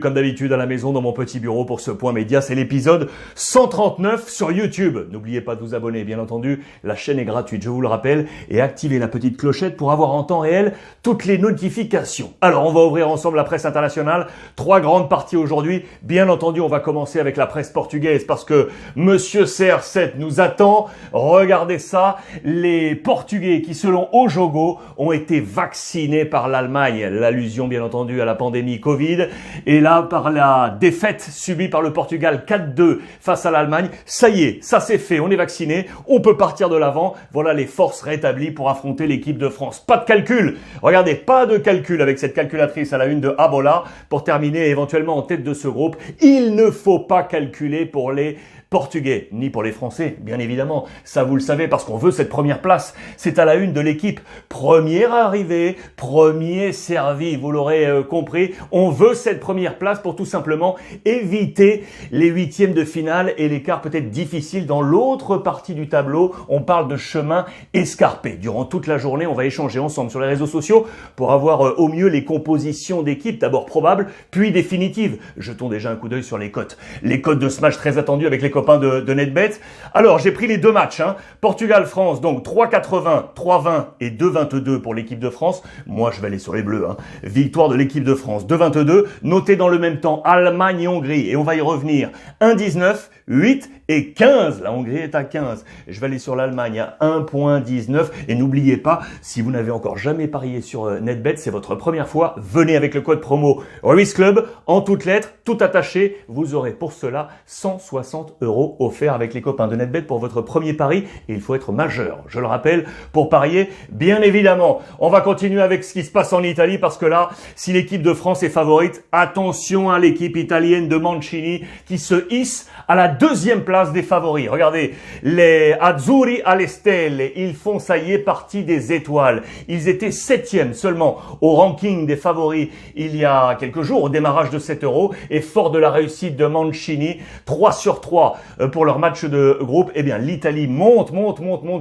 Comme d'habitude à la maison dans mon petit bureau pour ce point média, c'est l'épisode 139 sur YouTube. N'oubliez pas de vous abonner, bien entendu, la chaîne est gratuite, je vous le rappelle, et activez la petite clochette pour avoir en temps réel toutes les notifications. Alors on va ouvrir ensemble la presse internationale, 3 grandes parties aujourd'hui. Bien entendu, on va commencer avec la presse portugaise parce que Monsieur CR7 nous attend. Regardez ça, les Portugais qui selon Ojogo ont été vaccinés par l'Allemagne, l'allusion bien entendu à la pandémie Covid, et là par la défaite subie par le Portugal 4-2 face à l'Allemagne, ça y est, ça c'est fait, on est vacciné, on peut partir de l'avant, voilà les forces rétablies pour affronter l'équipe de France. Pas de calcul, regardez, pas de calcul avec cette calculatrice à la une de Abola pour terminer éventuellement en tête de ce groupe. Il ne faut pas calculer pour les Portugais, ni pour les Français, bien évidemment. Ça, vous le savez, parce qu'on veut cette première place. C'est à la une de l'équipe. Première arrivée, premier servi. Vous l'aurez compris. On veut cette première place pour tout simplement éviter les huitièmes de finale et l'écart peut-être difficile dans l'autre partie du tableau. On parle de chemin escarpé. Durant toute la journée, on va échanger ensemble sur les réseaux sociaux pour avoir au mieux les compositions d'équipe, d'abord probables, puis définitives. Jetons déjà un coup d'œil sur les cotes. Les cotes de ce match très attendu avec les copains de NetBet. Alors, j'ai pris les deux matchs. Portugal-France, donc 3,80, 3,20 et 2,22 pour l'équipe de France. Moi, je vais aller sur les bleus. Victoire de l'équipe de France, 2,22. Notez dans le même temps Allemagne et Hongrie. Et on va y revenir. 1,19, 8 et 15. La Hongrie est à 15. Je vais aller sur l'Allemagne à 1,19. Et n'oubliez pas, si vous n'avez encore jamais parié sur NetBet, c'est votre première fois, venez avec le code promo Ruiz Club en toutes lettres, tout attaché. Vous aurez pour cela 160 € offerts avec les copains de NetBet pour votre premier pari. Et il faut être majeur, je le rappelle, pour parier, bien évidemment. On va continuer avec ce qui se passe en Italie parce que là, si l'équipe de France est favorite, attention à l'équipe italienne de Mancini qui se hisse à la deuxième place des favoris. Regardez, les Azzurri alle Stelle, ils font, ça y est, partie des étoiles. Ils étaient 7e seulement au ranking des favoris il y a quelques jours, au démarrage de 7 €. Et fort de la réussite de Mancini, 3 sur 3 pour leur match de groupe, eh bien l'Italie monte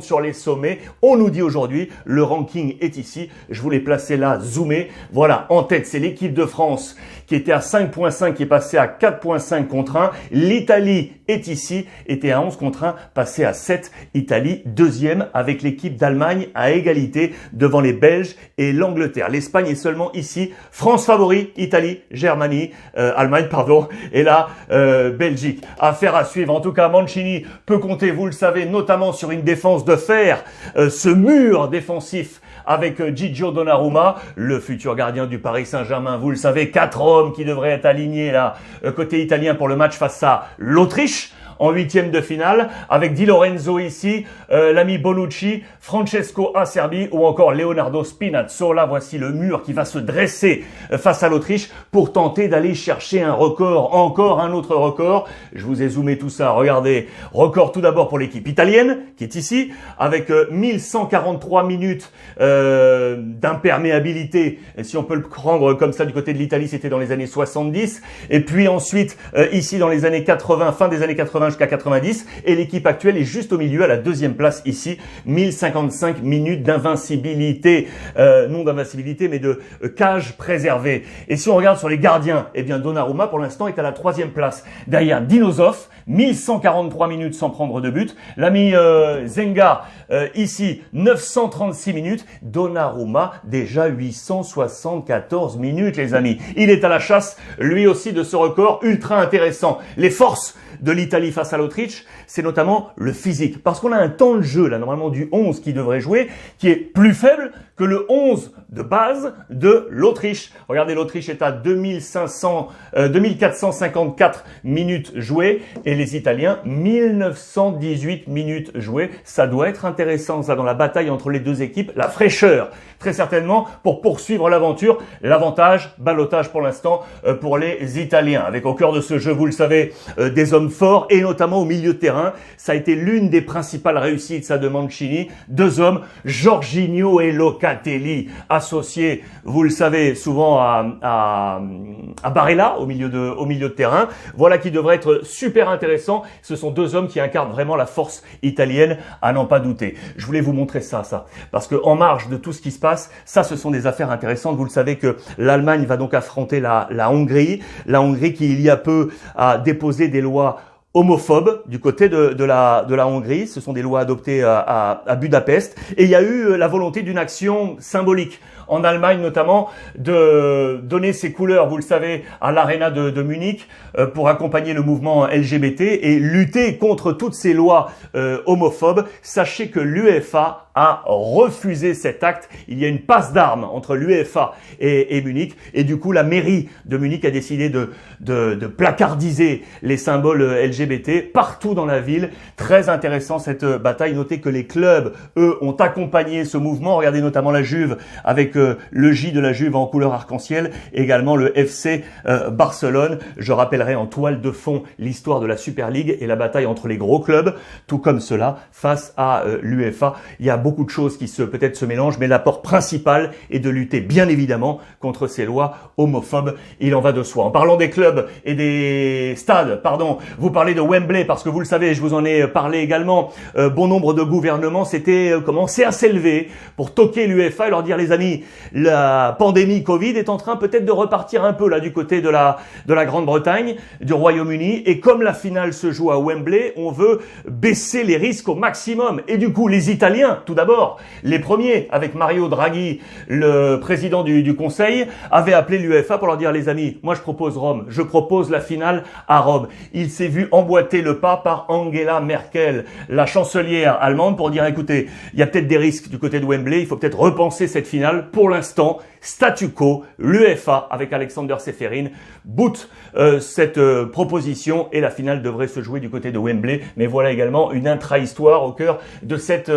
sur les sommets. On nous dit aujourd'hui, le ranking est ici. Je vous l'ai placé là, zoomé. Voilà, en tête, c'est l'équipe de France qui était à 5,5, qui est passée à 4,5 contre 1. L'Italie est ici, était à 11 contre 1, passée à 7. Italie, deuxième, avec l'équipe d'Allemagne à égalité devant les Belges et l'Angleterre. L'Espagne est seulement ici. France favori, Italie, Germanie, Allemagne, pardon, et là, Belgique. Affaire à suivre. En tout cas, Mancini peut compter, vous le savez, notamment sur une défense de fer, ce mur défensif avec Gigio Donnarumma, le futur gardien du Paris Saint-Germain. Vous le savez, 4 hommes qui devraient être alignés là, côté italien pour le match face à l'Autriche en huitième de finale, avec Di Lorenzo ici, l'ami Bonucci, Francesco Acerbi ou encore Leonardo Spinazzola. Là, voici le mur qui va se dresser face à l'Autriche pour tenter d'aller chercher un record, encore un autre record. Je vous ai zoomé tout ça, regardez. Record tout d'abord pour l'équipe italienne, qui est ici, avec 1143 minutes d'imperméabilité. Si on peut le prendre comme ça du côté de l'Italie, c'était dans les années 70. Et puis ensuite, ici dans les années 80, fin des années 80, jusqu'à 90, et l'équipe actuelle est juste au milieu à la deuxième place ici, 1055 minutes d'invincibilité, non d'invincibilité mais de cage préservée. Et si on regarde sur les gardiens, eh bien Donnarumma pour l'instant est à la troisième place, derrière Dinozof, 1143 minutes sans prendre de but, l'ami Zenga ici 936 minutes, Donnarumma déjà 874 minutes les amis. Il est à la chasse lui aussi de ce record ultra intéressant. Les forces de l'Italie face à l'Autriche, c'est notamment le physique. Parce qu'on a un temps de jeu, là, normalement du 11 qui devrait jouer, qui est plus faible que le 11 de base de l'Autriche. Regardez, l'Autriche est à 2454 minutes jouées et les Italiens, 1918 minutes jouées. Ça doit être intéressant, ça, dans la bataille entre les deux équipes. La fraîcheur, très certainement, pour poursuivre l'aventure. L'avantage, ballottage pour l'instant, pour les Italiens. Avec au cœur de ce jeu, vous le savez, des hommes forts et notamment au milieu de terrain. Ça a été l'une des principales réussites, ça, de Mancini. 2 hommes, Jorginho et Loca. Locatelli, associé, vous le savez, souvent à Barella au milieu de terrain. Voilà qui devrait être super intéressant. Ce sont deux hommes qui incarnent vraiment la force italienne, à n'en pas douter. Je voulais vous montrer ça, parce que en marge de tout ce qui se passe, ça, ce sont des affaires intéressantes. Vous le savez que l'Allemagne va donc affronter la Hongrie. La Hongrie qui, il y a peu, a déposé des lois homophobes du côté de la Hongrie. Ce sont des lois adoptées à Budapest. Et il y a eu la volonté d'une action symbolique en Allemagne notamment, de donner ses couleurs, vous le savez, à l'Arena de Munich pour accompagner le mouvement LGBT et lutter contre toutes ces lois homophobes. Sachez que l'UEFA a refusé cet acte. Il y a une passe d'armes entre l'UEFA et Munich. Et du coup, la mairie de Munich a décidé de placardiser les symboles LGBT partout dans la ville. Très intéressant cette bataille. Notez que les clubs, eux, ont accompagné ce mouvement. Regardez notamment la Juve avec le J de la Juve en couleur arc-en-ciel. Également le FC Barcelone. Je rappellerai en toile de fond l'histoire de la Super League et la bataille entre les gros clubs. Tout comme cela, face à l'UEFA. Il y a beaucoup de choses qui peut-être se mélangent, mais l'apport principal est de lutter bien évidemment contre ces lois homophobes. Il en va de soi. En parlant des clubs et des stades, vous parlez de Wembley parce que vous le savez, je vous en ai parlé également. Bon nombre de gouvernements s'étaient commencé à s'élever pour toquer l'UEFA et leur dire les amis, la pandémie Covid est en train peut-être de repartir un peu là du côté de la Grande-Bretagne, du Royaume-Uni, et comme la finale se joue à Wembley, on veut baisser les risques au maximum. Et du coup, les Italiens, tout d'abord, les premiers, avec Mario Draghi, le président du Conseil, avaient appelé l'UEFA pour leur dire les amis, moi je propose Rome, je propose la finale à Rome. Il s'est vu emboîter le pas par Angela Merkel, la chancelière allemande, pour dire écoutez, il y a peut-être des risques du côté de Wembley, il faut peut-être repenser cette finale. Pour l'instant, statu quo, l'UEFA avec Alexander Ceferin boot cette proposition et la finale devrait se jouer du côté de Wembley. Mais voilà également une intra-histoire au cœur de cette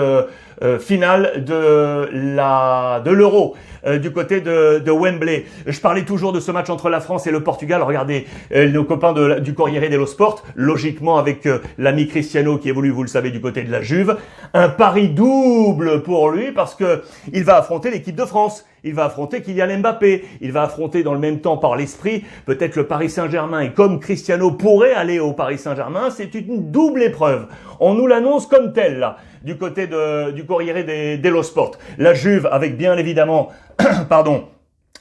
finale de l'Euro du côté de Wembley. Je parlais toujours de ce match entre la France et le Portugal. Regardez nos copains du Corriere dello Sport, logiquement avec l'ami Cristiano qui évolue, vous le savez, du côté de la Juve. Un pari double pour lui parce que il va affronter l'équipe de France. Il va affronter Kylian Mbappé. Il va affronter dans le même temps par l'esprit peut-être le Paris Saint-Germain. Et comme Cristiano pourrait aller au Paris Saint-Germain, c'est une double épreuve. On nous l'annonce comme telle là, du côté du Corriere dello Sport. La Juve avec bien évidemment,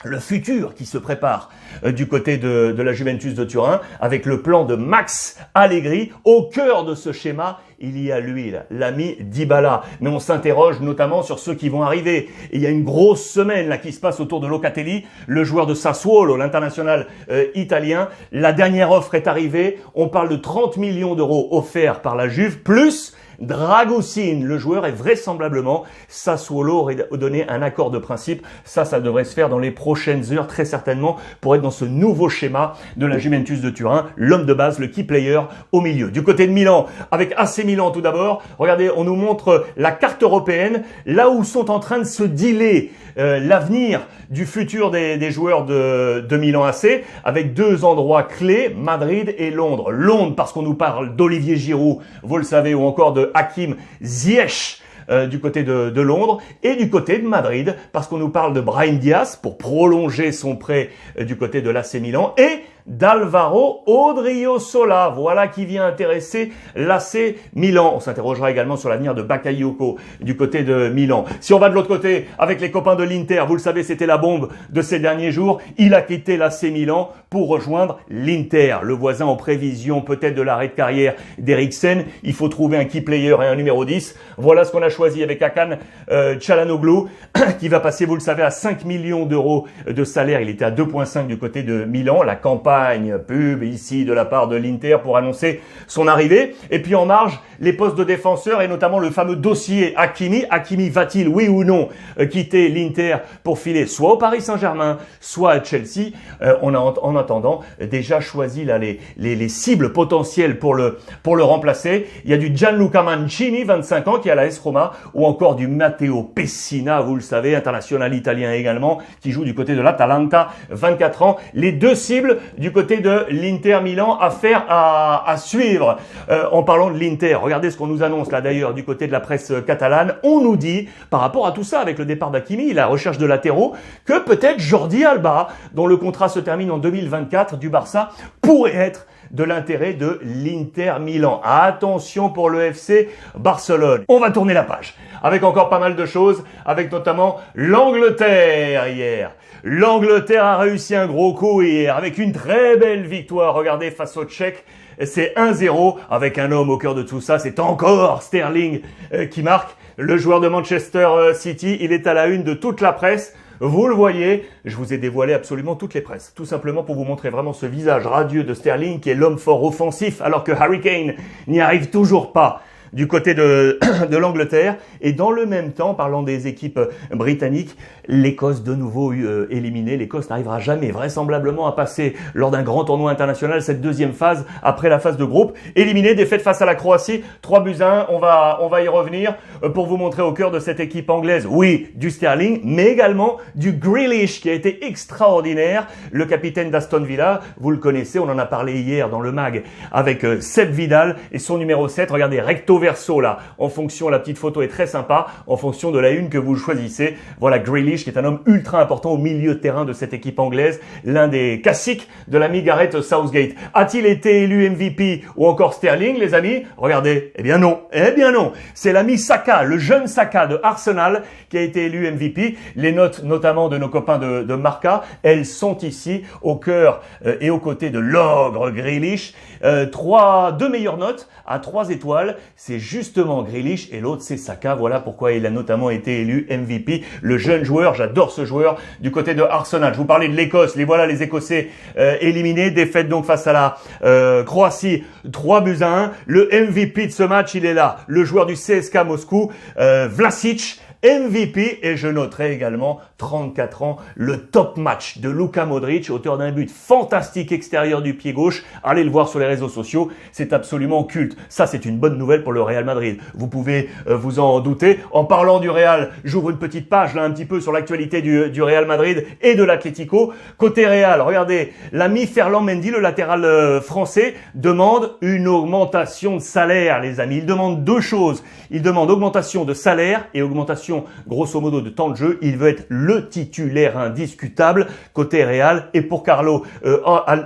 le futur qui se prépare du côté de la Juventus de Turin avec le plan de Max Allegri. Au cœur de ce schéma, il y a lui, l'ami Dybala. Mais on s'interroge notamment sur ceux qui vont arriver. Et il y a une grosse semaine là qui se passe autour de Locatelli, le joueur de Sassuolo, l'international italien. La dernière offre est arrivée. On parle de 30 millions d'euros offerts par la Juve, plus Dragusin, le joueur, est vraisemblablement Sassuolo aurait donné un accord de principe. Ça devrait se faire dans les prochaines heures, très certainement, pour être dans ce nouveau schéma de la Juventus de Turin. L'homme de base, le key player au milieu. Du côté de Milan, avec AC Milan tout d'abord, regardez, on nous montre la carte européenne, là où sont en train de se dealer l'avenir du futur des joueurs de Milan AC, avec deux endroits clés, Madrid et Londres. Londres, parce qu'on nous parle d'Olivier Giroud, vous le savez, ou encore de Hakim Ziyech du côté de Londres, et du côté de Madrid, parce qu'on nous parle de Brahim Diaz pour prolonger son prêt du côté de l'AC Milan, et d'Alvaro Odriozola, voilà qui vient intéresser l'AC Milan. On s'interrogera également sur l'avenir de Bakayoko du côté de Milan. Si on va de l'autre côté avec les copains de l'Inter, vous le savez, c'était la bombe de ces derniers jours. Il a quitté l'AC Milan pour rejoindre l'Inter, le voisin en prévision peut-être de l'arrêt de carrière d'Eriksen. Il faut trouver un key player et un numéro 10. Voilà ce qu'on a choisi avec Hakan Çalhanoğlu qui va passer, vous le savez, à 5 millions d'euros de salaire. Il était à 2,5 du côté de Milan. La campagne pub ici de la part de l'Inter pour annoncer son arrivée. Et puis en marge, les postes de défenseurs et notamment le fameux dossier Hakimi. Hakimi va-t-il, oui ou non, quitter l'Inter pour filer soit au Paris Saint-Germain, soit à Chelsea? On en attendant déjà choisi là les cibles potentielles pour le remplacer. Il y a du Gianluca Mancini, 25 ans, qui est à la AS Roma, ou encore du Matteo Pessina, vous le savez, international italien également, qui joue du côté de l'Atalanta, 24 ans. Les deux cibles du côté de l'Inter Milan, affaire à suivre. En parlant de l'Inter, regardez ce qu'on nous annonce là d'ailleurs du côté de la presse catalane. On nous dit, par rapport à tout ça, avec le départ d'Hakimi, la recherche de latéraux, que peut-être Jordi Alba, dont le contrat se termine en 2024 du Barça, pourrait être de l'intérêt de l'Inter Milan. Attention pour le FC Barcelone. On va tourner la page avec encore pas mal de choses, avec notamment l'Angleterre hier. L'Angleterre a réussi un gros coup hier avec une très belle victoire. Regardez, face aux Tchèques. C'est 1-0 avec un homme au cœur de tout ça. C'est encore Sterling qui marque. Le joueur de Manchester City, il est à la une de toute la presse. Vous le voyez, je vous ai dévoilé absolument toutes les presses. Tout simplement pour vous montrer vraiment ce visage radieux de Sterling qui est l'homme fort offensif alors que Harry Kane n'y arrive toujours pas du côté de l'Angleterre. Et dans le même temps, parlant des équipes britanniques, l'Écosse de nouveau éliminée. L'Écosse n'arrivera jamais vraisemblablement à passer lors d'un grand tournoi international cette deuxième phase après la phase de groupe. Éliminée, défaite face à la Croatie, 3-1. On va y revenir pour vous montrer au cœur de cette équipe anglaise, oui, du Sterling, mais également du Grealish qui a été extraordinaire. Le capitaine d'Aston Villa, vous le connaissez, on en a parlé hier dans le mag avec Seb Vidal et son numéro 7. Regardez, recto verso là, en fonction, la petite photo est très sympa, en fonction de la une que vous choisissez. Voilà Grealish qui est un homme ultra important au milieu de terrain de cette équipe anglaise, l'un des classiques de l'ami Gareth Southgate. A-t-il été élu MVP ou encore Sterling, les amis? Regardez, eh bien non, c'est l'ami Saka, le jeune Saka de Arsenal qui a été élu MVP. Les notes notamment de nos copains de Marca, elles sont ici au cœur et aux côtés de l'ogre Grealish. Deux meilleures notes à 3 étoiles, c'est justement Grealish et l'autre c'est Saka. Voilà pourquoi il a notamment été élu MVP. Le jeune joueur, j'adore ce joueur du côté de Arsenal. Je vous parlais de l'Écosse, les Écossais éliminés, défaite donc face à la Croatie, 3-1. Le MVP de ce match, il est là, le joueur du CSKA Moscou, Vlasic. MVP, et je noterai également 34 ans, le top match de Luka Modric, auteur d'un but fantastique extérieur du pied gauche. Allez le voir sur les réseaux sociaux, c'est absolument culte. Ça, c'est une bonne nouvelle pour le Real Madrid. Vous pouvez vous en douter. En parlant du Real, j'ouvre une petite page là un petit peu sur l'actualité du Real Madrid et de l'Atlético. Côté Real, regardez, l'ami Ferland Mendy, le latéral français, demande une augmentation de salaire, les amis. Il demande deux choses. Il demande augmentation de salaire et augmentation grosso modo de temps de jeu. Il veut être le titulaire indiscutable côté Real. Et pour Carlo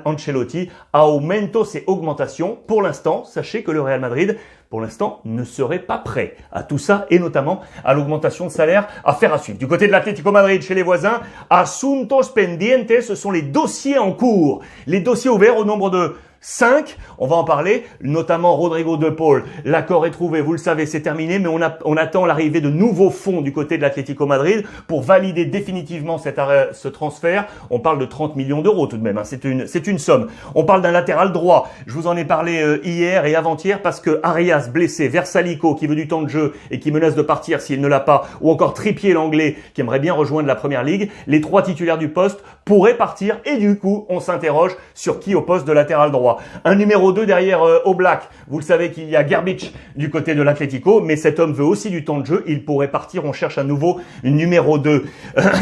Ancelotti, aumento, c'est augmentation. Pour l'instant, sachez que le Real Madrid, pour l'instant, ne serait pas prêt à tout ça et notamment à l'augmentation de salaire à faire à suivre. Du côté de l'Atlético Madrid, chez les voisins, asuntos pendientes, ce sont les dossiers en cours. Les dossiers ouverts au nombre de 5, on va en parler, notamment Rodrigo de Paul. L'accord est trouvé, vous le savez, c'est terminé, mais on attend l'arrivée de nouveaux fonds du côté de l'Atlético Madrid pour valider définitivement ce transfert. On parle de 30 millions d'euros tout de même, hein. C'est une somme. On parle d'un latéral droit. Je vous en ai parlé hier et avant-hier parce que Arias blessé, Versalico qui veut du temps de jeu et qui menace de partir s'il ne l'a pas, ou encore Trippier l'anglais qui aimerait bien rejoindre la première ligue. Les 3 titulaires du poste pourraient partir et du coup, on s'interroge sur qui au poste de latéral droit. Un numéro 2 derrière Oblak. Vous le savez qu'il y a Gerbic du côté de l'Atlético, mais cet homme veut aussi du temps de jeu. Il pourrait partir. On cherche un nouveau numéro 2.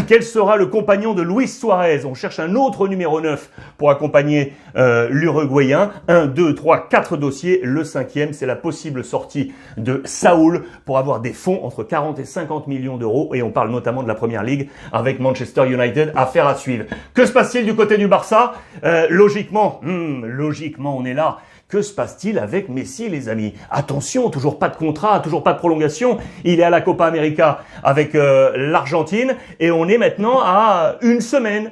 Quel sera le compagnon de Luis Suarez? On cherche un autre numéro 9 pour accompagner l'Uruguayen. 1, 2, 3, 4 dossiers. Le 5e, c'est la possible sortie de Saúl pour avoir des fonds entre 40 et 50 millions d'euros. Et on parle notamment de la Première Ligue avec Manchester United. Affaire à suivre. Que se passe-t-il du côté du Barça? Logiquement, on est là. Que se passe-t-il avec Messi, les amis? Attention, toujours pas de contrat, toujours pas de prolongation. Il est à la Copa América avec l'Argentine et on est maintenant à une semaine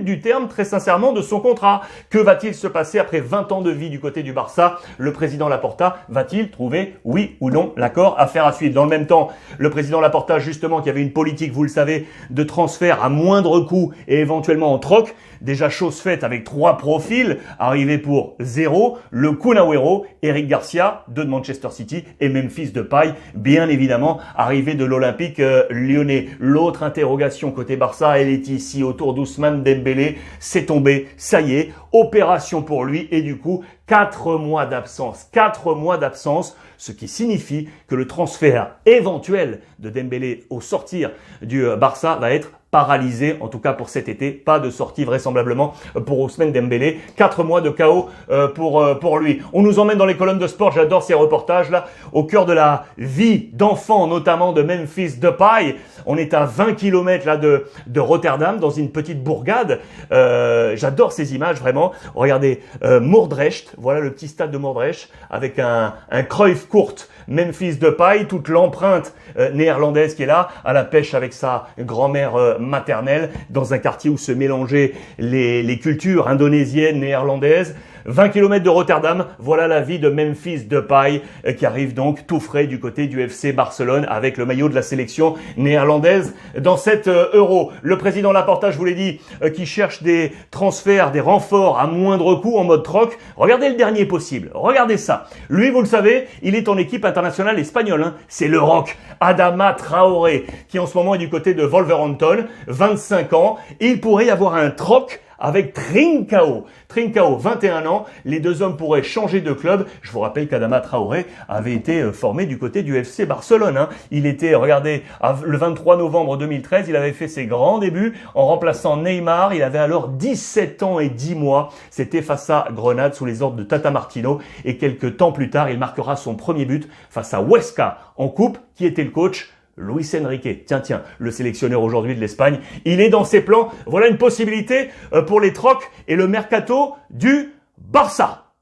du terme, très sincèrement, de son contrat. Que va-t-il se passer après 20 ans de vie du côté du Barça? Le président Laporta va-t-il trouver, oui ou non, l'accord? Affaire à suivre. Dans le même temps, le président Laporta, justement, qui avait une politique, vous le savez, de transfert à moindre coût et éventuellement en troc, déjà chose faite avec 3 profils, arrivés pour 0. le Kun Agüero, Eric Garcia, deux de Manchester City et Memphis Depay, bien évidemment, arrivé de l'Olympique lyonnais. L'autre interrogation côté Barça, elle est ici autour d'Ousmane Dembélé. C'est tombé, ça y est, opération pour lui et du coup, 4 mois d'absence. 4 mois d'absence, ce qui signifie que le transfert éventuel de Dembélé au sortir du Barça va être paralysé, en tout cas pour cet été. Pas de sortie vraisemblablement pour Ousmane Dembélé. 4 mois de chaos pour lui. On nous emmène dans les colonnes de sport, j'adore ces reportages-là, au cœur de la vie d'enfants, notamment de Memphis Depay. On est à 20 km là de Rotterdam, dans une petite bourgade. J'adore ces images, vraiment. Regardez, Moordrecht, voilà le petit stade de Moordrecht, avec un Cruyff Court, Memphis Depay, toute l'empreinte néerlandaise qui est là, à la pêche avec sa grand-mère maternelle, dans un quartier où se mélangeaient les cultures indonésiennes, néerlandaises. 20 km de Rotterdam, voilà la vie de Memphis Depay qui arrive donc tout frais du côté du FC Barcelone avec le maillot de la sélection néerlandaise dans cette Euro. Le président Laporta, je vous l'ai dit, qui cherche des transferts, des renforts à moindre coût en mode troc. Regardez le dernier possible, regardez ça. Lui, vous le savez, il est en équipe internationale espagnole, hein. C'est le Roc, Adama Traoré, qui en ce moment est du côté de Wolverhampton, 25 ans. Il pourrait y avoir un troc avec Trincao. Trincao, 21 ans. Les deux hommes pourraient changer de club. Je vous rappelle qu'Adama Traoré avait été formé du côté du FC Barcelone, hein. Il était, regardez, le 23 novembre 2013, il avait fait ses grands débuts en remplaçant Neymar. Il avait alors 17 ans et 10 mois. C'était face à Grenade sous les ordres de Tata Martino. Et quelques temps plus tard, il marquera son premier but face à Huesca en coupe. Qui était le coach? Luis Enrique, tiens, le sélectionneur aujourd'hui de l'Espagne, il est dans ses plans. Voilà une possibilité pour les trocs et le mercato du Barça.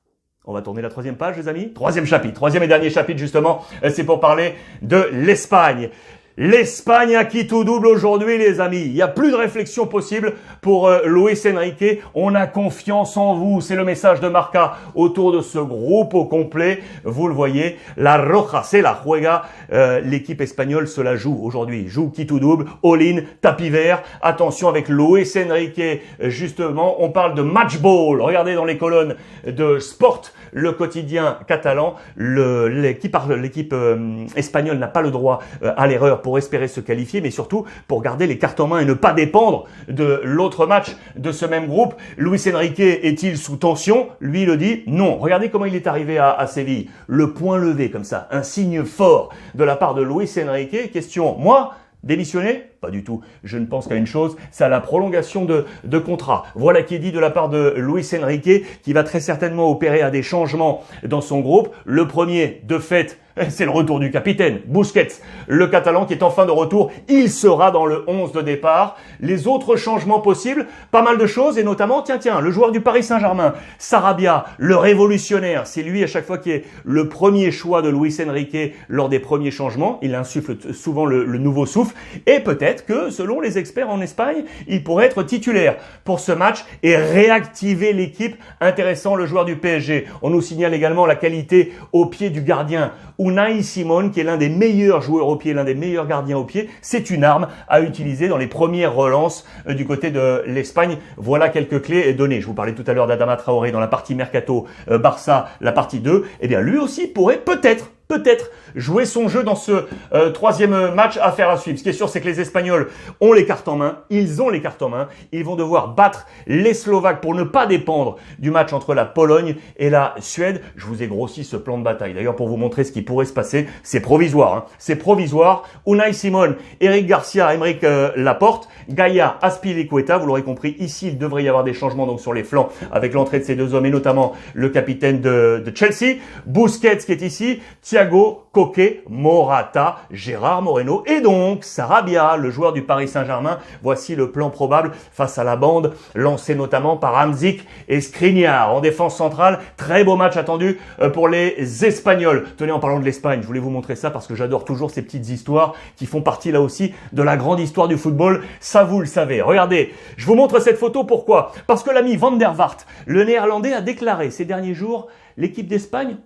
On va tourner la troisième page, les amis. Troisième chapitre, troisième et dernier chapitre justement, c'est pour parler de l'Espagne. L'Espagne a qui tout double aujourd'hui, les amis. Il n'y a plus de réflexion possible pour Luis Enrique. On a confiance en vous. C'est le message de Marca autour de ce groupe au complet. Vous le voyez, la Roja, c'est la juega. L'équipe espagnole se la joue aujourd'hui. Joue qui tout double, all-in, tapis vert. Attention avec Luis Enrique. Justement, on parle de match ball. Regardez dans les colonnes de Sport, le quotidien catalan. L'équipe espagnole n'a pas le droit à l'erreur pour espérer se qualifier, mais surtout pour garder les cartes en main et ne pas dépendre de l'autre match de ce même groupe. Luis Enrique est-il sous tension? Lui le dit non. Regardez comment il est arrivé à Séville. Le point levé comme ça, un signe fort de la part de Luis Enrique. Question, moi, démissionner? Pas du tout. Je ne pense qu'à une chose, c'est à la prolongation de contrat. Voilà qui est dit de la part de Luis Enrique, qui va très certainement opérer à des changements dans son groupe. Le premier, de fait, c'est le retour du capitaine, Busquets, le Catalan qui est enfin de retour. Il sera dans le 11 de départ. Les autres changements possibles, pas mal de choses, et notamment, tiens, le joueur du Paris Saint-Germain, Sarabia, le révolutionnaire. C'est lui à chaque fois qui est le premier choix de Luis Enrique lors des premiers changements. Il insuffle souvent le nouveau souffle. Et peut-être que, selon les experts en Espagne, il pourrait être titulaire pour ce match et réactiver l'équipe. Intéressant, le joueur du PSG. On nous signale également la qualité au pied du gardien. Unai Simon, qui est l'un des meilleurs joueurs au pied, l'un des meilleurs gardiens au pied, c'est une arme à utiliser dans les premières relances du côté de l'Espagne. Voilà quelques clés données. Je vous parlais tout à l'heure d'Adama Traoré dans la partie Mercato Barça, la partie 2. Eh bien, lui aussi pourrait peut-être jouer son jeu dans ce troisième match. Affaire à suivre. Ce qui est sûr, c'est que les Espagnols ont les cartes en main. Ils ont les cartes en main. Ils vont devoir battre les Slovaques pour ne pas dépendre du match entre la Pologne et la Suède. Je vous ai grossi ce plan de bataille. D'ailleurs, pour vous montrer ce qui pourrait se passer, c'est provisoire, hein. C'est provisoire. Unai Simon, Eric Garcia, Aymeric Laporte, Gaia, Azpilicueta. Vous l'aurez compris, ici, il devrait y avoir des changements donc sur les flancs avec l'entrée de ces deux hommes et notamment le capitaine de Chelsea, Busquets qui est ici, Thiago, Koke, Morata, Gérard Moreno et donc Sarabia, le joueur du Paris Saint-Germain. Voici le plan probable face à la bande lancée notamment par Hamzik et Skriniar en défense centrale. Très beau match attendu pour les Espagnols. Tenez, en parlant de l'Espagne, je voulais vous montrer ça parce que j'adore toujours ces petites histoires qui font partie là aussi de la grande histoire du football. Ça, vous le savez. Regardez, je vous montre cette photo. Pourquoi? Parce que l'ami Van der Vaart, le néerlandais, a déclaré ces derniers jours, l'équipe d'Espagne,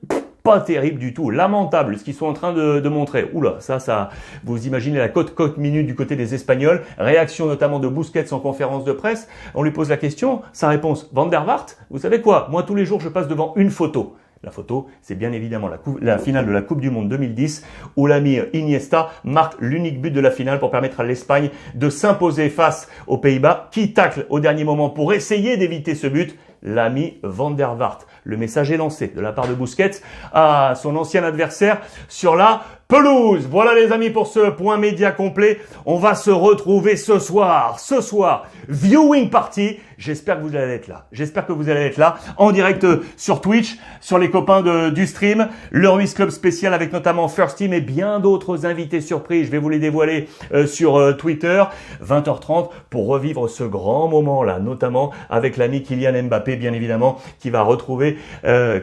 pas terrible du tout, lamentable ce qu'ils sont en train de montrer. Oula, ça, vous imaginez la cote minute du côté des Espagnols. Réaction notamment de Busquets en conférence de presse. On lui pose la question, sa réponse, Van der Vaart, vous savez quoi? Moi tous les jours je passe devant une photo. La photo, c'est bien évidemment la finale de la Coupe du Monde 2010 où l'ami Iniesta marque l'unique but de la finale pour permettre à l'Espagne de s'imposer face aux Pays-Bas qui tacle au dernier moment pour essayer d'éviter ce but. L'ami Van der Vaart. Le message est lancé de la part de Busquets à son ancien adversaire sur la pelouse. Voilà les amis pour ce point média complet. On va se retrouver ce soir, viewing party. J'espère que vous allez être là. J'espère que vous allez être là en direct sur Twitch, sur les copains du stream, le Ruiz Club spécial avec notamment First Team et bien d'autres invités surprises. Je vais vous les dévoiler sur Twitter, 20h30 pour revivre ce grand moment-là, notamment avec l'ami Kylian Mbappé, bien évidemment, qui va retrouver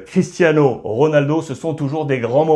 Cristiano Ronaldo. Ce sont toujours des grands moments.